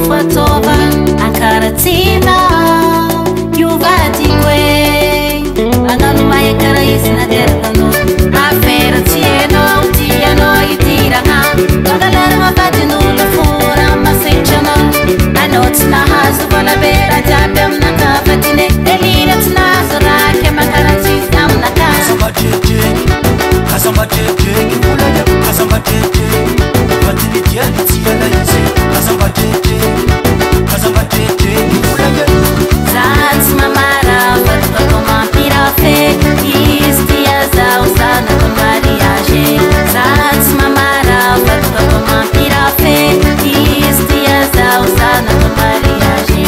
foatova ankaratsina iovadique anano mahe kara izy naderakano afera tsy enao tianao idirana mangalary mavadin'olo fora masaitrana anao tsy nahazo volavera jiaby aminakavadine delina tsy nahazo raky amakaratsizy aminakasa Zats mamara vatoko mampirafe izy tia zao sana ko mariage Zats mamara vatoko mampirafe izy tia zao sana ko mariage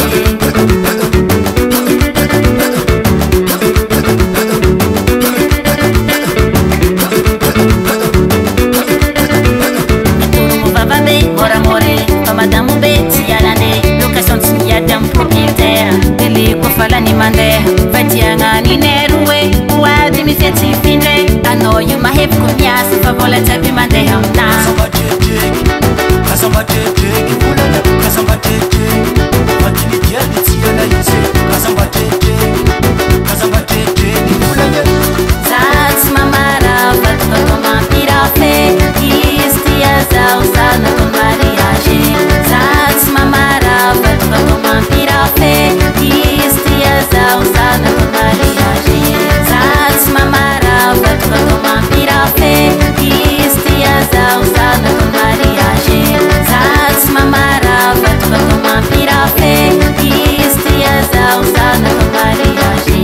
Madame Betty alane location tsiada propriétaire tele ko falani mandeha vatiangani neruwe wadi mi feti fine ano you ma have ko miasa fa vola tabi mandeha na Zats mamara vatko mampirafe istia zao sana ko mariage Zats mamara vatko mampirafe istia zao sana ko mariage Zats mamara vatko mampirafe istia zao sana ko mariage Zats mamara vatko mampirafe istia zao sana ko mariage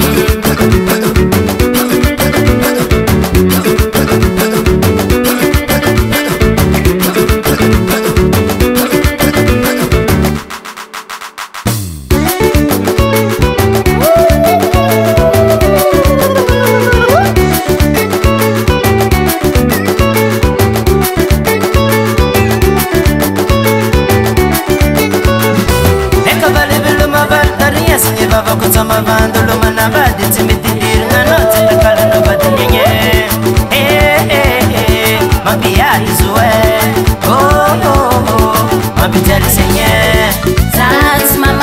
Vandolo manavadi timidir ngano tsekala no badinye mabia izwe oh mabitali senye Zats mama